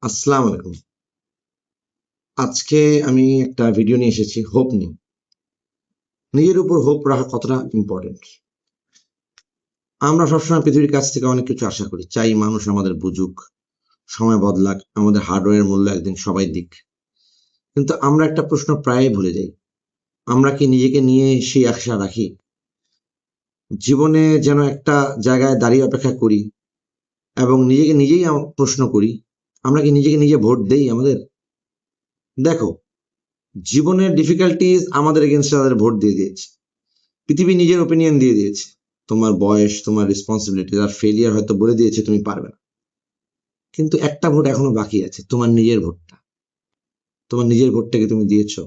আসসালামু আলাইকুম। আজকে আমি একটা ভিডিও নিয়ে এসেছি হোপ নিয়ে। নিজের উপর হোপ রাখা কতটা ইম্পর্টেন্ট। আমরা সবসময় পৃথিবীর কাছ থেকে অনেক কিছু আশা করি, চাই মানুষ আমাদের বুঝুক, সময় বদলাক, আমাদের হার্ডওয়্যারের মূল্য একদিন সবাই দিক। কিন্তু আমরা একটা প্রশ্ন প্রায়ই ভুলে যাই, আমরা কি নিজেকে নিয়ে সেই আশা রাখি? জীবনে যেন একটা জায়গায় দাঁড়িয়ে অপেক্ষা করি এবং নিজেকে নিজেই প্রশ্ন করি, আমরা কি নিজেকে নিজে ভোট দেই আমাদের? দেখো, জীবনের ডিফিকাল্টিজ আমাদের এগেনস্টে তাদের ভোট দিয়ে দিয়েছে। পৃথিবী নিজের ওপিনিয়ন দিয়ে দিয়েছে, তোমার বয়স, তোমার রেসপন্সিবিলিটি আর ফেলিয়ার হয়তো বলে দিয়েছে তুমি পারবে না। কিন্তু একটা ভোট এখনো বাকি আছে, তোমার নিজের ভোটটা। তোমার নিজের ভোটটাকে তুমি দিয়েছো?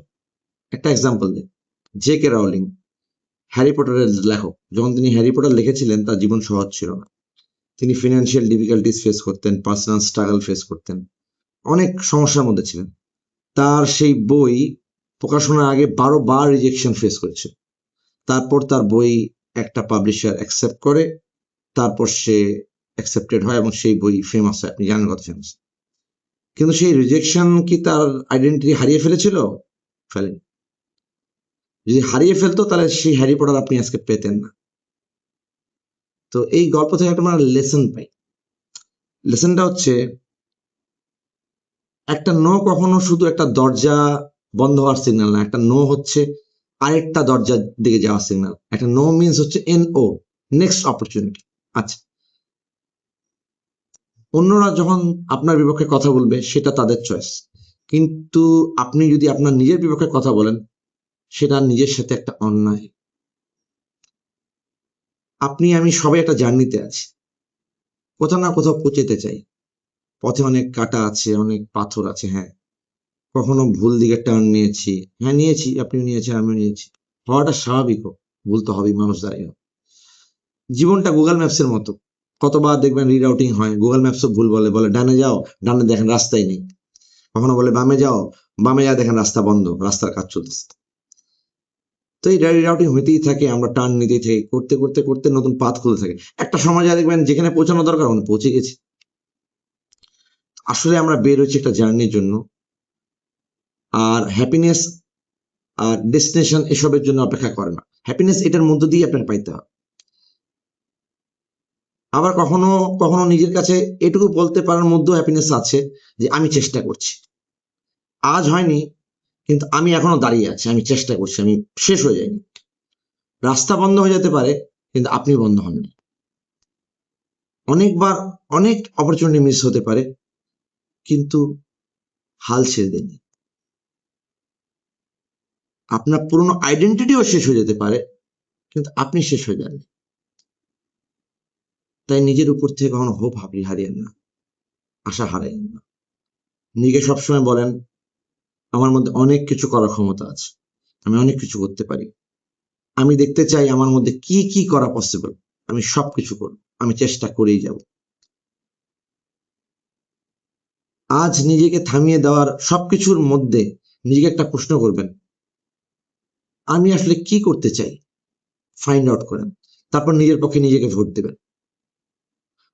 একটা এক্সাম্পল দিই, জে কে রাউলিং, হ্যারি পটারের লেখক। যখন তিনি হ্যারি পটার লিখেছিলেন তার জীবন সহজ ছিল না। তিনি ফিনান্সিয়াল ডিফিকাল্টিস ফেস করতেন, পার্সোনাল স্ট্রাগল ফেস করতেন, অনেক সমস্যার মধ্যে ছিলেন। তার সেই বই প্রকাশনার আগে 12 বার রিজেকশন ফেস করেছে। তারপর তার বই একটা পাবলিশার অ্যাকসেপ্ট করে, তারপর সে অ্যাকসেপ্টেড হয় এবং সেই বই ফেমাস হয়, আপনি জানেন কত ফেমাস। কিন্তু সেই রিজেকশন কি তার আইডেন্টিটি হারিয়ে ফেলেছিল? ফেলেনি। যদি হারিয়ে ফেলতো তাহলে সেই হ্যারি পটার আপনি আজকে পেতেন না। তো এই গল্প থেকে একটা আমরা লেসন পাই। লেসনটা হচ্ছে, একটা নো কখনো শুধু একটা দরজা বন্ধ হওয়ার সিগন্যাল না, একটা নো হচ্ছে আরেকটা দরজার দিকে যাওয়ার সিগন্যাল। একটা নো মিনস হচ্ছে NO, নেক্সট অপরচুনিটি। আচ্ছা, অন্যরা যখন আপনার বিপক্ষে কথা বলবে সেটা তাদের চয়েস, কিন্তু আপনি যদি আপনার নিজের বিপক্ষে কথা বলেন সেটা নিজের সাথে একটা অন্যায়। আপনি আমি সবাই একটা জার্নিতে আছি, কোথাও না কোথাও পৌঁছতে চাই। পথে অনেক কাটা আছে, অনেক পাথর আছে, হ্যাঁ। কখনো ভুল দিকে টার্ন নিয়েছি, হ্যাঁ নিয়েছি, আপনি নিয়েছেন, আমিও নিয়েছি। হওয়াটা স্বাভাবিকও, ভুল তো হবেই, মানুষ দাঁড়িয়ে। জীবনটা গুগল ম্যাপসের মতো, কতবার দেখবেন রিরাউটিং হয়, গুগল ম্যাপসও ভুল বলে, বলে ডানে যাও, ডানে দেখেন রাস্তাই নেই। কখনো বলে বামে যাও, বামে যা দেখেন রাস্তা বন্ধ, রাস্তার কাজ চলতেছে। তো এই রিরাউটিং হইতেই থাকে, আমরা টার্ন নিতেই থাকি, করতে করতে করতে নতুন পাথ খুলতে থাকে। একটা সময় যা দেখবেন যেখানে পৌঁছানো দরকার ওখানে পৌঁছে গেছি। আসলে আমরা বের হচ্ছি একটা জার্নির জন্য, আর হ্যাপিনেস আর ডেস্টিনেশন এসবের জন্য অপেক্ষা করে না। হ্যাপিনেস এটার মধ্য দিয়ে আপনার পাইতে হবে। আবার কখনো কখনো নিজের কাছে এটুকু বলতে পারার মধ্যেও হ্যাপিনেস আছে, যে আমি চেষ্টা করছি। আজ হয়নি, কিন্তু আমি এখনো দাঁড়িয়ে আছি, আমি চেষ্টা করছি, আমি শেষ হয়ে যাইনি। রাস্তা বন্ধ হয়ে যেতে পারে, কিন্তু আপনি বন্ধ হননি। অনেকবার অনেক অপরচুনিটি মিস হতে পারে, কিন্তু হাল ছেড়ে দেননি। আপনার পুরনো আইডেন্টিটিও শেষ হয়ে যেতে পারে, কিন্তু আপনি শেষ হয়ে যাননি। তাই নিজের উপর থেকে কখনো হোপ হারিয়েন না, আশা হারাইন না। নিজেকে সবসময় বলেন, আমার মধ্যে অনেক কিছু করার ক্ষমতা আছে, আমি অনেক কিছু করতে পারি। আমি দেখতে চাই আমার মধ্যে কি কি করা পসিবল, আমি সবকিছু করব, আমি চেষ্টা করেই যাব। আজ নিজেকে থামিয়ে দেওয়ার সবকিছুর মধ্যে নিজেকে একটা প্রশ্ন করবেন, আমি আসলে কি করতে চাই, ফাইন্ড আউট করেন। তারপর নিজের পক্ষে নিজেকে ভোট দেবেন।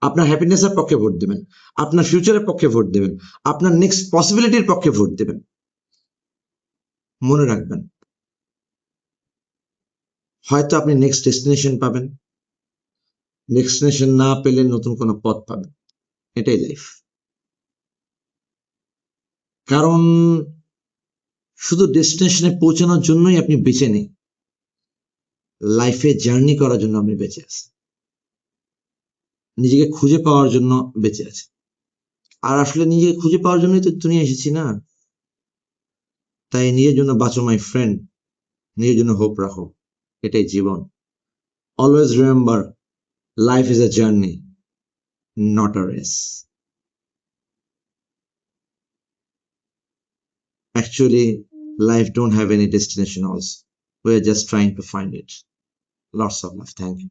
আপনার হ্যাপিনেসের পক্ষে ভোট দেবেন, আপনার ফিউচারের পক্ষে ভোট দেবেন, আপনার নেক্সট পসিবিলিটির পক্ষে ভোট দেবেন। মনে রাখবেন, হয়তো আপনি নেক্সট ডেস্টিনেশন পাবেন, ডেস্টিনেশন না পেলে নতুন কোনো পথ পাবেন। এটাই লাইফ। কারণ শুধু ডেস্টিনেশনে পৌঁছানোর জন্যই আপনি বেঁচে নেই, লাইফে জার্নি করার জন্য আপনি বেঁচে আছেন, নিজেকে খুঁজে পাওয়ার জন্য বেঁচে আছে। আর আসলে নিজেকে খুঁজে পাওয়ার জন্যই তো দুনিয়া এসেছি না। তাই নিজের জন্য বাঁচো মাই ফ্রেন্ড, নিজের জন্য হোপ রাখো, এটাই জীবন। Always remember, life is a journey, not a race. Actually, life don't have any destination also. We're just trying to find it. Lots of love. Thank you.